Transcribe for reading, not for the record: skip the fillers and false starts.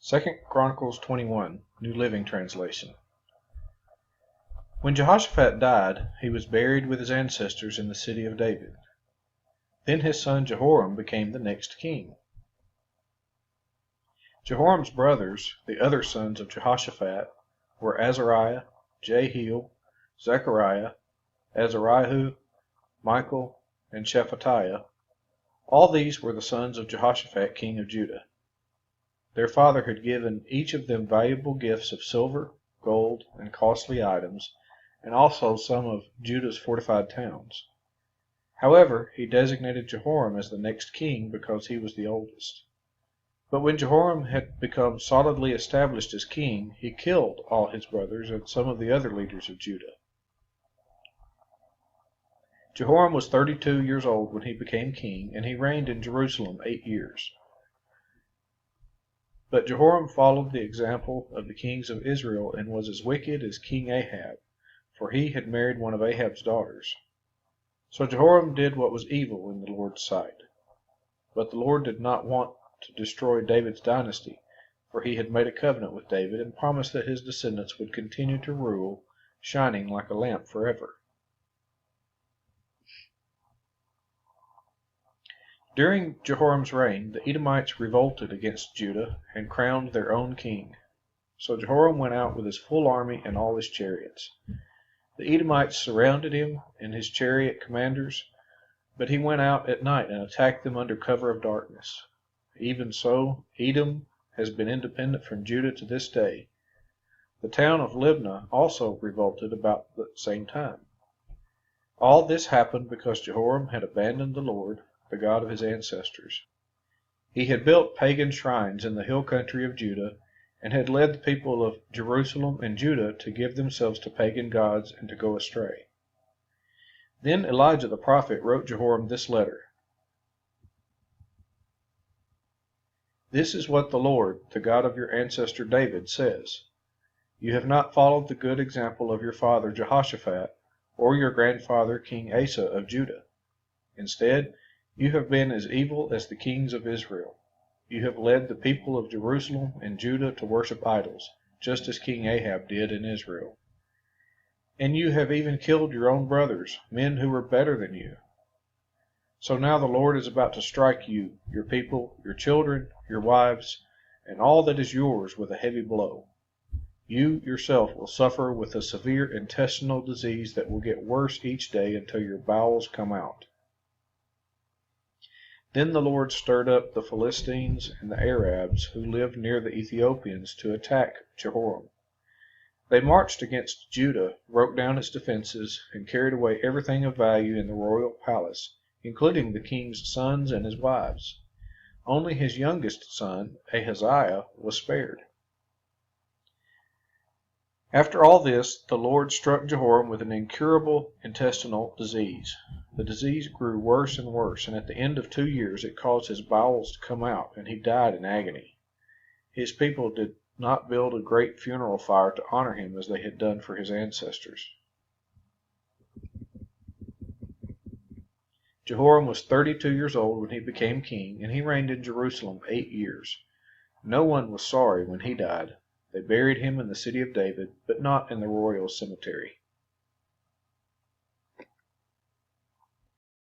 2 Chronicles 21, New Living Translation. When Jehoshaphat died, he was buried with his ancestors in the city of David. Then his son Jehoram became the next king. Jehoram's brothers, the other sons of Jehoshaphat, were Azariah, Jehiel, Zechariah, Azariah, Michael, and Shephatiah. All these were the sons of Jehoshaphat, king of Judah. Their father had given each of them valuable gifts of silver, gold, and costly items, and also some of Judah's fortified towns. However, he designated Jehoram as the next king because he was the oldest. But when Jehoram had become solidly established as king, he killed all his brothers and some of the other leaders of Judah. Jehoram was 32 years old when he became king, and he reigned in Jerusalem 8 years. But Jehoram followed the example of the kings of Israel and was as wicked as King Ahab, for he had married one of Ahab's daughters. So Jehoram did what was evil in the Lord's sight. But the Lord did not want to destroy David's dynasty, for he had made a covenant with David and promised that his descendants would continue to rule, shining like a lamp forever. During Jehoram's reign, the Edomites revolted against Judah and crowned their own king. So Jehoram went out with his full army and all his chariots. The Edomites surrounded him and his chariot commanders, but he went out at night and attacked them under cover of darkness. Even so, Edom has been independent from Judah to this day. The town of Libnah also revolted about the same time. All this happened because Jehoram had abandoned the Lord, the God of his ancestors. He had built pagan shrines in the hill country of Judah, and had led the people of Jerusalem and Judah to give themselves to pagan gods and to go astray. Then Elijah the prophet wrote Jehoram this letter. This is what the Lord, the God of your ancestor David, says. You have not followed the good example of your father Jehoshaphat, or your grandfather King Asa of Judah. Instead, you have been as evil as the kings of Israel. You have led the people of Jerusalem and Judah to worship idols, just as King Ahab did in Israel. And you have even killed your own brothers, men who were better than you. So now the Lord is about to strike you, your people, your children, your wives, and all that is yours with a heavy blow. You yourself will suffer with a severe intestinal disease that will get worse each day until your bowels come out. Then the Lord stirred up the Philistines and the Arabs who lived near the Ethiopians to attack Jehoram. They marched against Judah, broke down its defenses, and carried away everything of value in the royal palace, including the king's sons and his wives. Only his youngest son, Ahaziah, was spared. After all this, the Lord struck Jehoram with an incurable intestinal disease. The disease grew worse and worse, and at the end of 2 years it caused his bowels to come out, and he died in agony. His people did not build a great funeral fire to honor him as they had done for his ancestors. Jehoram was 32 years old when he became king, and he reigned in Jerusalem 8 years. No one was sorry when he died. They buried him in the city of David, but not in the royal cemetery.